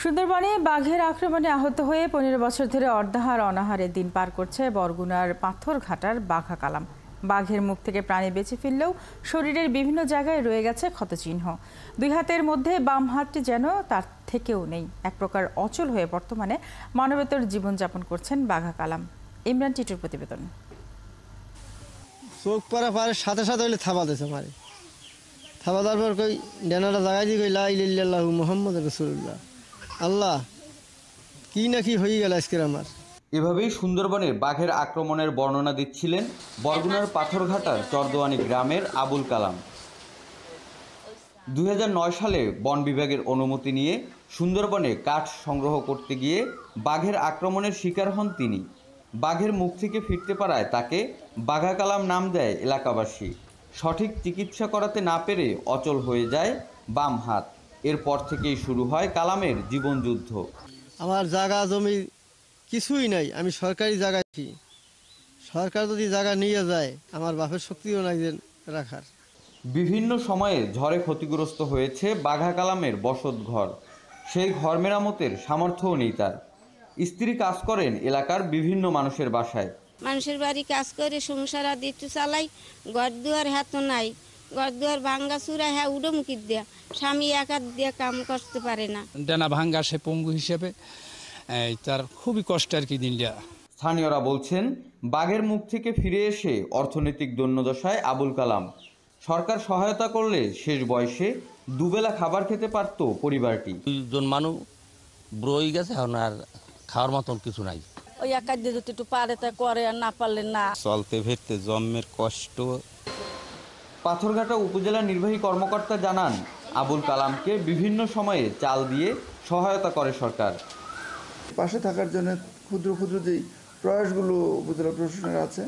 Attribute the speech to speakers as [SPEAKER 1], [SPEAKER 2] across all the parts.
[SPEAKER 1] সুন্দরবনে বাঘের আক্রমণে আহত হয়ে ১৫ বছর ধরে অর্ধাহার অনাহারে দিন পার করছে বরগুনার পাথরঘাটার বাঘা কালাম। বাঘের মুখ থেকে প্রাণে বেঁচে ফিরলেও শরীরের বিভিন্ন জায়গায় রয়ে গেছে ক্ষতচিহ্ন। দুই হাতের মধ্যে বাম হাতটি যেন তার থেকেও নেই। এক প্রকার অচল হয়ে বর্তমানে মানবেতর জীবনযাপন করছেন বাঘা কালাম। ইমরান টিটুর প্রতিবেদন।
[SPEAKER 2] চোখ পড়া পারে সাথে সাথে হইলে থাবা দিয়েছে মারে। থাবা দেওয়ার পর কই ডেনাটা জাগাই দিয়ে কই লা ইলাহা ইল্লাল্লাহু মুহাম্মাদুর রাসূলুল্লাহ। আল্লাহ কি না কি হয়ে গেল আজকের আমার।
[SPEAKER 3] এভাবেই সুন্দরবনের বাঘের আক্রমণের বর্ণনা দিচ্ছিলেন বরগুনার পাথরঘাটার চরদোয়ানি গ্রামের আবুল কালাম। ২০০৯ সালে বন বিভাগের অনুমতি নিয়ে সুন্দরবনে কাঠ সংগ্রহ করতে গিয়ে বাঘের আক্রমণের শিকার হন তিনি। বাঘের মুখ থেকে ফিরতে পারায় তাকে বাঘা কালাম নাম দেয় এলাকাবাসী। সঠিক চিকিৎসা করাতে না পেরে অচল হয়ে যায় বাম হাত। এরপর থেকেই শুরু হয় কালামের জীবনযুদ্ধ।
[SPEAKER 2] আমার জায়গা জমি কিছুই নাই, আমি সরকারি জায়গায়। সরকার যদি জায়গা নিয়ে যায় আমার বাপের শক্তিও নাই যে রাখার।
[SPEAKER 3] বিভিন্ন সময়ে ঝড়ে ক্ষতিগ্রস্ত হয়েছে বাঘা কালামের বসত ঘর। সেই ঘর মেরামতের সামর্থ্যও নেই তার। স্ত্রী কাজ করেন এলাকার বিভিন্ন মানুষের বাসায়।
[SPEAKER 4] মানুষের বাড়ি কাজ করে সংসার আদি একটু চালাই, ঘর দুয়ার হাত নাই, ঘর দুয়ার ভাঙ্গা চূড়া হ্যাঁ উডমুখি দেয়া, স্বামী একা দিয়ে কাম করতে পারে না।
[SPEAKER 5] ডানা ভাঙ্গা সে পঙ্গু হিসেবে তার খুবই কষ্ট আর কি দিনটা।
[SPEAKER 3] স্থানীয়রা বলছেন বাঘের মুখ থেকে ফিরে এসে অর্থনৈতিক দৈন্যদশায় আবুল কালাম। সরকার সহায়তা করলে শেষ বয়সে দুবেলা খাবার খেতে পারত পরিবারটি।
[SPEAKER 6] 2জন মানুষ ব্রই গেছে, এখন আর খাওয়ার মতন কিছু নাই।
[SPEAKER 7] ওই একা দিয়ে যদি একটু পারে তা করে, আর না পারলে না।
[SPEAKER 6] চলতে ফিরতে জন্মের কষ্ট।
[SPEAKER 3] পাথরঘাটা উপজেলা নির্বাহী কর্মকর্তা জানান আবুল কালামকে বিভিন্ন সময়ে চাল দিয়ে সহায়তা করে সরকার।
[SPEAKER 8] পাশে থাকার জন্য ক্ষুদ্র ক্ষুদ্র যেই প্রয়াসগুলো উপজেলা প্রশাসনের আছে,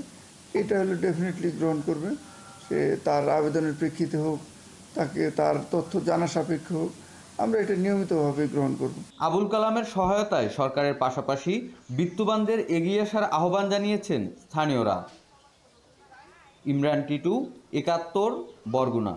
[SPEAKER 8] এটা হলে ডেফিনেটলি গ্রহণ করবে। সে তার আবেদনের প্রেক্ষিতে হোক, তাকে তার তথ্য জানা সাপেক্ষ হোক, আমরা এটা নিয়মিতভাবে গ্রহণ করব।
[SPEAKER 3] আবুল কালামের সহায়তায় সরকারের পাশাপাশি বিত্তবানদের এগিয়ে আসার আহ্বান জানিয়েছেন স্থানীয়রা। ইমরান টিটু, ৭১, বরগুনা।